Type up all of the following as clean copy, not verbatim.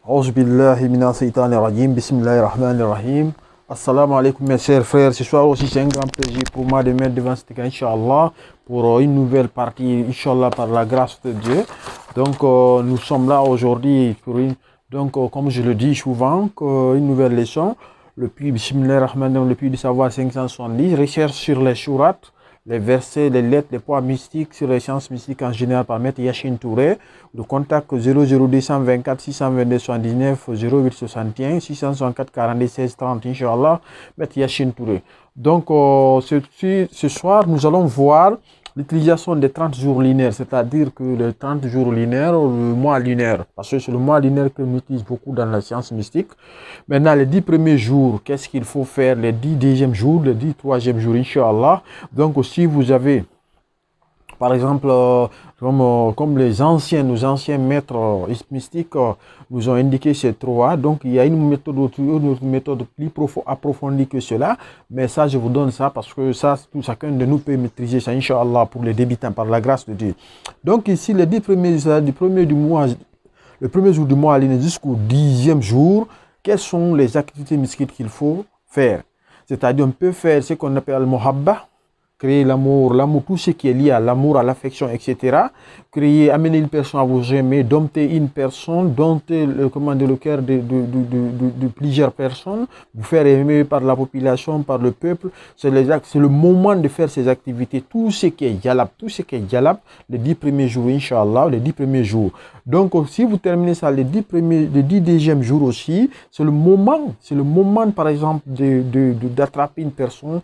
Auzu billahi minash shaitanir rajim. Bismillahir rahmanir rahim. Assalamu alaikum mes chers frères. Ce soir aussi c'est un grand plaisir pour moi de mettre devant cet écran, Inch'Allah, pour une nouvelle partie, Inch'Allah, par la grâce de Dieu. Donc nous sommes là aujourd'hui pour comme je le dis souvent, une nouvelle leçon. Le puits Bismillahir rahmanir rahim, le puits du savoir 570, recherche sur les sourates, les versets, les lettres, les points mystiques sur les sciences mystiques en général par Maître Yacine Touré. Le contact 00224 622 79 0861 664 42 16 30, Inch'Allah, Maître Yacine Touré. Donc ce soir, nous allons voir l'utilisation des 30 jours lunaires, c'est-à-dire que les 30 jours lunaires, le mois lunaire, parce que c'est le mois lunaire que l'on utilise beaucoup dans la science mystique. Maintenant, les 10 premiers jours, qu'est-ce qu'il faut faire? Les 10 deuxièmes jours, les 10 troisièmes jours, Inch'Allah. Donc, si vous avez, par exemple, comme nos anciens maîtres mystiques nous ont indiqué ces trois, donc il y a une méthode plus approfondie que cela, mais ça je vous donne ça parce que ça, tout chacun de nous peut maîtriser ça, Inch'Allah, pour les débutants, par la grâce de Dieu. Donc ici, les 10 premiers, le premier jour du mois jusqu'au 10e jour, quelles sont les activités mystiques qu'il faut faire? C'est-à-dire on peut faire ce qu'on appelle le muhabba, créer l'amour, tout ce qui est lié à l'amour, à l'affection, etc. Créer, amener une personne à vous aimer, dompter une personne, dompter le cœur de plusieurs personnes, vous faire aimer par la population, par le peuple. C'est le moment de faire ces activités. Tout ce qui est jalab, les 10 premiers jours, Inch'Allah, les 10 premiers jours. Donc, si vous terminez ça, les 10 deuxièmes jours aussi, c'est le moment, par exemple, d'attraper une personne.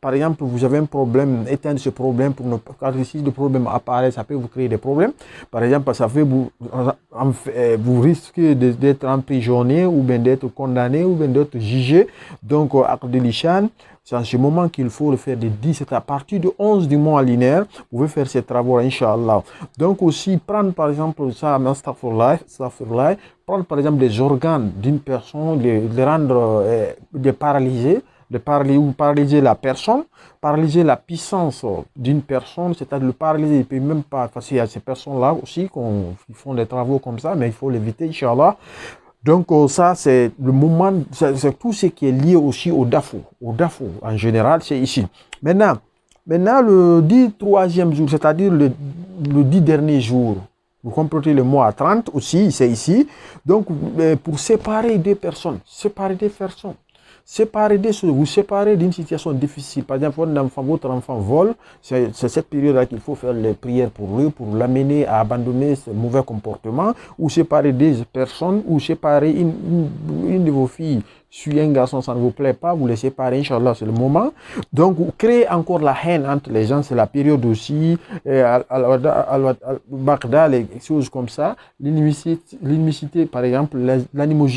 Par exemple, vous avez un problème, éteindre ce problème pour ne pas, si le problème apparaît, ça peut vous créer des problèmes. Par exemple, ça fait vous risquez d'être emprisonné ou bien d'être condamné ou bien d'être jugé. Donc, acte de l'Ishan, c'est en ce moment qu'il faut le faire de 10, c'est à partir de 11 du mois linéaire, vous pouvez faire ces travaux, Inch'Allah. Donc aussi, prendre par exemple ça, prendre par exemple des organes d'une personne, les rendre paralysés, ou paralyser la personne, paralyser la puissance d'une personne, c'est-à-dire le paralyser, il ne peut même pas, parce qu'il y a ces personnes-là aussi qui font des travaux comme ça, mais il faut l'éviter, Inch'Allah. Donc ça, c'est le moment, c'est tout ce qui est lié aussi au dafou. Au dafou, en général, c'est ici. Maintenant, le 10 troisième jour, c'est-à-dire le 10 dernier jour, vous comprenez le mois 30 aussi, c'est ici. Donc, pour séparer des personnes, vous séparez d'une situation difficile. Par exemple, votre enfant vole, c'est cette période-là qu'il faut faire les prières pour lui, pour l'amener à abandonner ce mauvais comportement, ou séparer des personnes, ou séparer une de vos filles. Si un garçon, ça ne vous plaît pas, vous les séparez, Inch'Allah, c'est le moment. Donc, vous créez encore la haine entre les gens, c'est la période aussi, Bagdad, les choses comme ça, l'inimicité, par exemple,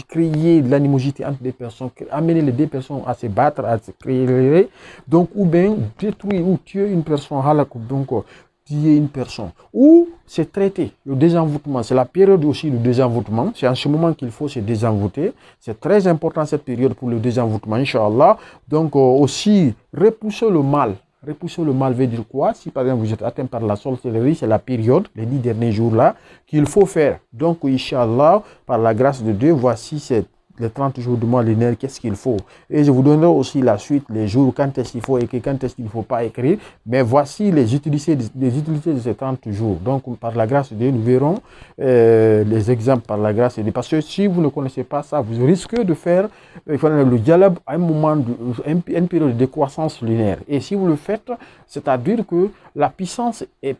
créer de l'animosité entre des personnes, amener les deux personnes à se battre, à se créer, donc, ou bien détruire ou tuer une personne, donc, tuer une personne, ou c'est traité, le désenvoûtement, c'est la période aussi du désenvoûtement, c'est en ce moment qu'il faut se désenvoûter, c'est très important cette période pour le désenvoûtement, Inch'Allah. Donc aussi, repousser le mal veut dire quoi? Si par exemple vous êtes atteint par la sorcellerie, c'est la période, les 10 derniers jours là, qu'il faut faire. Donc, Inch'Allah, par la grâce de Dieu, voici les 30 jours du mois lunaire, qu'est-ce qu'il faut. Et je vous donnerai aussi la suite, les jours, quand est-ce qu'il faut écrire, quand est-ce qu'il ne faut pas écrire. Mais voici les utilités de ces 30 jours. Donc, par la grâce de Dieu, nous verrons les exemples par la grâce de Dieu. Parce que si vous ne connaissez pas ça, vous risquez de faire le dialogue à un moment, une période de décroissance lunaire. Et si vous le faites, c'est-à-dire que la puissance est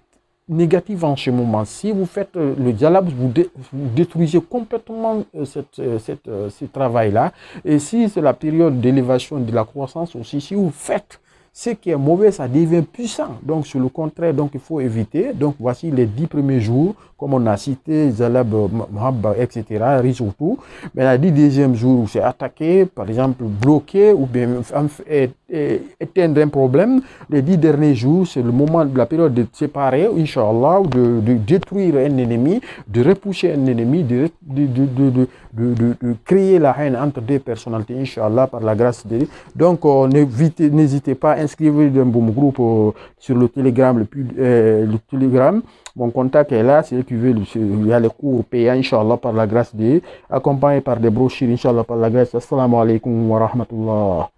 négative en ce moment. Si vous faites le dialogue, vous détruisez complètement ce travail-là. Et si c'est la période d'élévation de la croissance aussi, si vous faites ce qui est mauvais, ça devient puissant. Donc, c'est le contraire. Donc, il faut éviter. Donc, voici les 10 premiers jours, comme on a cité, Zalab, Mahabba, etc., surtout. Mais les 10 deuxièmes jours, c'est attaquer, par exemple, bloquer ou bien éteindre un problème. Les 10 derniers jours, c'est le moment de la période de séparer, Inch'Allah, de détruire un ennemi, de repousser un ennemi, de créer la haine entre deux personnalités, Inch'Allah, par la grâce de Dieu. Donc, n'hésitez pas à inscrire dans mon groupe sur le Telegram, le Telegram. Mon contact est là, c'est qui veut, il y a les cours payants, Inch'Allah, par la grâce de Dieu, accompagnés par des brochures, Inch'Allah, par la grâce. Assalamu alaikum wa rahmatullah.